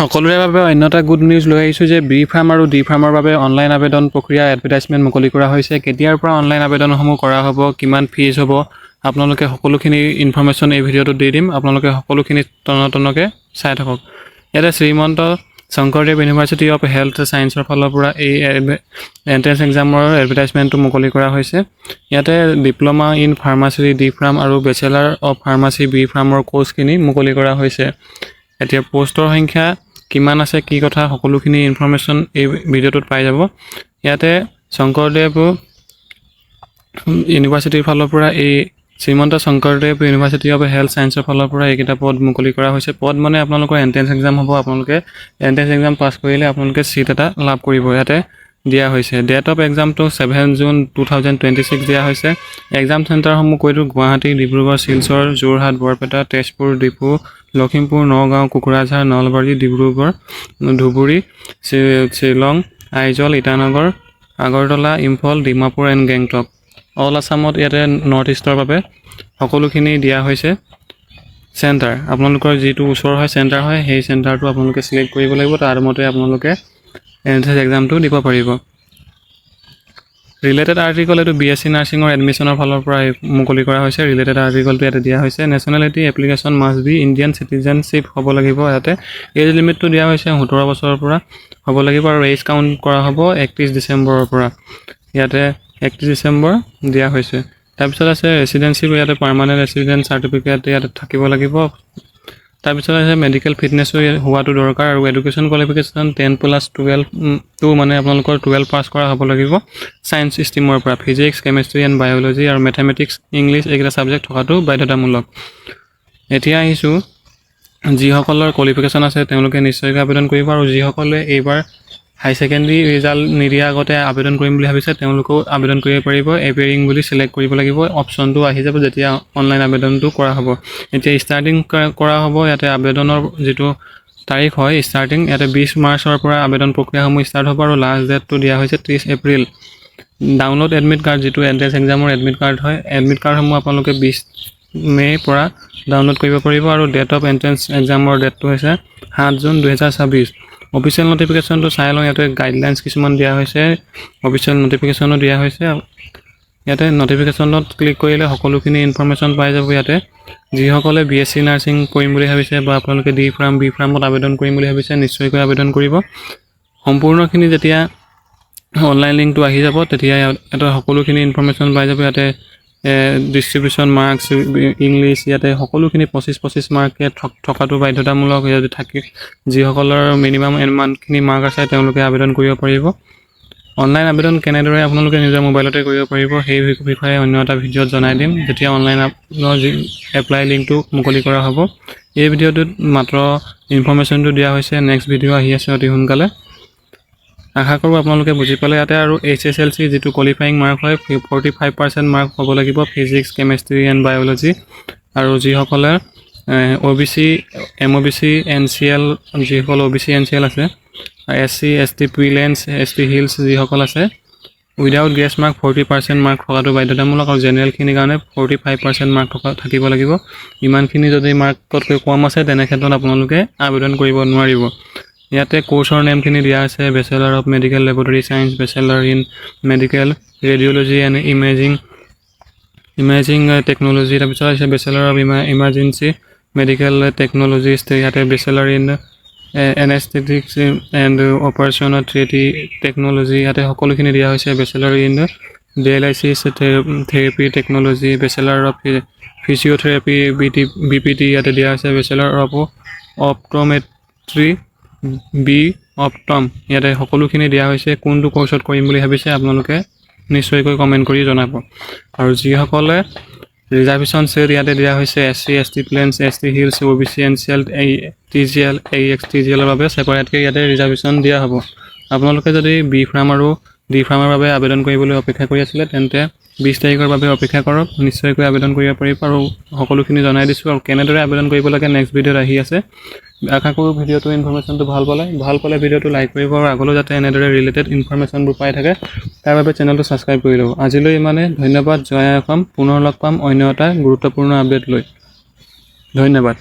সকলোৰে বাবে অন্য এটা গুড নিউজ লৈ আহিছোঁ যে বি ফাৰ্ম আৰু ডি ফাৰ্মৰ বাবে অনলাইন আবেদন প্ৰক্ৰিয়া এডভাৰটাইজমেণ্ট মুকলি কৰা হৈছে। কেতিয়াৰ পৰা অনলাইন আবেদনসমূহ কৰা হ'ব, কিমান ফিজ হ'ব, আপোনালোকে সকলোখিনি ইনফৰমেশ্যন এই ভিডিঅ'টোত দি দিম। আপোনালোকে সকলোখিনি তন্নতন্নকৈ চাই থাকক। ইয়াতে Srimanta Sankardev university of health ছায়েন্সৰ ফালৰ পৰা এই এণ্ট্ৰেন্স এক্সামৰ এডভাৰটাইজমেণ্টটো মুকলি কৰা হৈছে। ইয়াতে diploma in pharmacy D farm আৰু বেচেলাৰ অফ ফাৰ্মাচী বি ফাৰ্মৰ কোৰ্চখিনি মুকলি কৰা হৈছে। এতিয়া পোষ্টৰ সংখ্যা কিমান আছে, কি কথা, সকলোখিনি ইনফৰমেশ্যন এই ভিডিঅ'টোত পাই যাব। ইয়াতে শংকৰদেৱ ইউনিভাৰ্চিটিৰ ফালৰ পৰা এই Srimanta Sankardev university of health ছায়েন্সৰ ফালৰ পৰা এইকেইটা পদ মুকলি কৰা হৈছে। পদ মানে আপোনালোকৰ এণ্ট্ৰেন্স এক্সাম হ'ব। আপোনালোকে এণ্ট্ৰেন্স এক্সাম পাছ কৰিলে আপোনালোকে ছিট এটা লাভ কৰিব। ইয়াতে দিয়া হৈছে ডেট অফ এক্সামটো 7 জুন 2026 দিয়া হৈছে। এক্সাম চেণ্টাৰসমূহ কৈ দিওঁ: গুৱাহাটী, ডিব্ৰুগড়, শিলচৰ, যোৰহাট, বৰপেটা, তেজপুৰ, ডিফু, লখিমপুৰ, নগাঁও, কোকৰাঝাৰ, নলবাৰী, ডিব্ৰুগড়, ধুবুৰী, শ্বিলং, আইজল, ইটানগৰ, আগৰতলা, ইম্ফল, ডিমাপুৰ এণ্ড গেংটক। অল আছামত ইয়াতে নৰ্থ ইষ্টৰ বাবে সকলোখিনি দিয়া হৈছে। চেণ্টাৰ আপোনালোকৰ যিটো ওচৰ হয়, চেণ্টাৰ হয়, সেই চেণ্টাৰটো আপোনালোকে চিলেক্ট কৰিব লাগিব। তাৰ মতে আপোনালোকে এণ্ট্ৰেন্স এক্সামটো দিব পাৰিব। ৰিলেটেড আৰ্টিকল এইটো BSc নাৰ্ছিঙৰ এডমিশ্যনৰ ফালৰ পৰা মুকলি কৰা হৈছে। ৰিলেটেড আৰ্টিকলটো ইয়াতে দিয়া হৈছে। Nationality application must be Indian citizenship হ'ব লাগিব। ইয়াতে এজ লিমিটটো দিয়া হৈছে 17 বছৰৰ পৰা হ'ব লাগিব আৰু এজ কাউণ্ট কৰা হ'ব 31 ডিচেম্বৰৰ পৰা। ইয়াতে 31 ডিচেম্বৰ দিয়া হৈছে। তাৰপিছত আছে ৰেচিডেঞ্চিপ, ইয়াতে পাৰ্মানেণ্ট ৰেচিডেণ্ট চাৰ্টিফিকেট ইয়াতে থাকিব লাগিব। তাৰপিছত আছে মেডিকেল ফিটনেছো হোৱাটো দৰকাৰ আৰু এডুকেশ্যন কোৱালিফিকেশ্যন 10+12টো মানে আপোনালোকৰ 12 পাছ কৰা হ'ব লাগিব ছায়েন্স ষ্ট্ৰীমৰ পৰা। ফিজিক্স, কেমেষ্ট্ৰি এণ্ড বায়'লজি আৰু মেথমেটিক্স, ইংলিছ এইকেইটা ছাবজেক্ট থকাটো বাধ্যতামূলক। এতিয়া আহিছোঁ, যিসকলৰ কোৱালিফিকেশ্যন আছে তেওঁলোকে নিশ্চয়কৈ আবেদন কৰিব আৰু যিসকলে এইবাৰ হাই ছেকেণ্ডেৰী ৰিজাল্ট নিদিয়াৰ আগতে আবেদন কৰিম বুলি ভাবিছে তেওঁলোকেও আবেদন কৰিব পাৰিব। এপিয়াৰিং বুলি চিলেক্ট কৰিব লাগিব। অপশ্যনটো আহি যাব যেতিয়া অনলাইন আবেদনটো কৰা হ'ব। এতিয়া ষ্টাৰ্টিং কৰা হ'ব। ইয়াতে আবেদনৰ যিটো তাৰিখ হয় ষ্টাৰ্টিং, ইয়াতে 20 মাৰ্চৰ পৰা আবেদন প্ৰক্ৰিয়াসমূহ ষ্টাৰ্ট হ'ব আৰু লাষ্ট ডেটটো দিয়া হৈছে 30 এপ্ৰিল। ডাউনলোড এডমিট কাৰ্ড, যিটো এণ্ট্ৰেন্স এক্সামৰ এডমিট কাৰ্ড হয়, এডমিট কাৰ্ডসমূহ আপোনালোকে 20 মে'ৰ পৰা ডাউনলোড কৰিব পাৰিব আৰু ডেট অফ এণ্ট্ৰেন্স এক্সামৰ ডেটটো হৈছে 7 জুন 2026। অফিচিয়েল নটিফিকেশ্যনটো চাই লওঁ। ইয়াতে গাইডলাইনছ কিছুমান দিয়া হৈছে, অফিচিয়েল নটিফিকেশ্যনো দিয়া হৈছে। ইয়াতে নটিফিকেশ্যনত ক্লিক কৰিলে সকলোখিনি ইনফৰমেশ্যন পাই যাব। ইয়াতে যিসকলে BSc নাৰ্ছিং কৰিম বুলি ভাবিছে বা আপোনালোকে ডি ফাৰ্ম, বি ফাৰ্মত আবেদন কৰিম বুলি ভাবিছে নিশ্চয়কৈ আবেদন কৰিব। সম্পূৰ্ণখিনি যেতিয়া অনলাইন লিংকটো আহি যাব তেতিয়া ইয়াতে সকলোখিনি ইনফৰমেশ্যন পাই যাব। ইয়াতে ডিষ্ট্ৰিবিউশ্যন মাৰ্কছ, ইংলিছ, ইয়াতে সকলোখিনি 25 মাৰ্কে থকাটো বাধ্যতামূলক। ইয়াতে থাকি যিসকলৰ মিনিমাম ইমানখিনি মাৰ্ক আছে তেওঁলোকে আবেদন কৰিব পাৰিব। অনলাইন আবেদন কেনেদৰে আপোনালোকে নিজৰ মোবাইলতে কৰিব পাৰিব সেই বিষয়ে অন্য এটা ভিডিঅ'ত জনাই দিম যেতিয়া অনলাইন এপ্লাই লিংকটো মুকলি কৰা হ'ব। এই ভিডিঅ'টোত মাত্ৰ ইনফৰমেশ্যনটো দিয়া হৈছে। নেক্সট ভিডিঅ' আহি আছে অতি সোনকালে। আশা কৰোঁ আপোনালোকে বুজি পালে। ইয়াতে আৰু HSLC যিটো কোৱালিফাইং মাৰ্ক হয় 45% মাৰ্ক হ'ব লাগিব ফিজিক্স, কেমেষ্ট্ৰি এণ্ড বায়'লজি। আৰু যিসকলে OBC, MOBC, NCL, যিসকল OBC NCL আছে, SC, ST প্ৰিলেন্স, ST হিলছ যিসকল আছে, উইদাউট গ্ৰেছ মাৰ্ক 40% মাৰ্ক থকাটো বাধ্যতামূলক আৰু জেনেৰেলখিনিৰ কাৰণে 45% মাৰ্ক থাকিব লাগিব। ইমানখিনি যদি মাৰ্কতকৈ কম আছে তেনে ক্ষেত্ৰত আপোনালোকে আবেদন কৰিব নোৱাৰিব। ইয়াতে কোৰ্চৰ নেমখিনি দিয়া আছে: bachelor of medical laboratory science, bachelor in medical radiology and imaging technology. তাৰপিছত আছে বেচেলাৰ অফ ইমাৰ্জেঞ্চি মেডিকেল টেকন'লজিষ্ট। ইয়াতে bachelor in anaesthetics and operational technology ইয়াতে সকলোখিনি দিয়া হৈছে। Bachelor in dialysis therapy technology, bachelor of physiotherapy BPT ইয়াতে দিয়া হৈছে। বেচেলাৰ অফ অপট'মেট্ৰি অপটম ইয়াতে সকলোখিনি দিয়া হৈছে। কোনটো কোৰ্চত কৰিম বুলি ভাবিছে আপোনালোকে নিশ্চয়কৈ কমেণ্ট কৰি জনাব। আৰু যিসকলে ৰিজাৰ্ভেশ্যন ছেট ইয়াতে দিয়া হৈছে SC, ST planes, ST hills, OBC NCL, TGL, AXTGL ৰ বাবে ছেপাৰেটকৈ ইয়াতে ৰিজাৰ্ভেশ্যন দিয়া হ'ব। আপোনালোকে যদি বি ফাৰ্ম আৰু ডি ফাৰ্মৰ বাবে আবেদন কৰিবলৈ অপেক্ষা কৰি আছিলে তেন্তে 20 তাৰিখৰ বাবে অপেক্ষা কৰক। নিশ্চয়কৈ আবেদন কৰিব পাৰিব আৰু সকলোখিনি জনাই দিছোঁ। আৰু কেনেদৰে আবেদন কৰিব লাগে নেক্সট ভিডিঅ'ত আহি আছে। আশা কৰোঁ ভিডিঅ'টো ইনফৰমেশ্যনটো ভাল পালে ভিডিঅ'টো লাইক কৰিব আৰু আগলৈ যাতে এনেদৰে ৰিলেটেড ইনফৰমেশ্যনবোৰ পাই থাকে তাৰ বাবে চেনেলটো ছাবস্ক্ৰাইব কৰি ল'ব। আজিলৈ ইমানে। ধন্যবাদ। জয় অসম। পুনৰ লগ পাম অন্য এটা গুৰুত্বপূৰ্ণ আপডেট লৈ। ধন্যবাদ।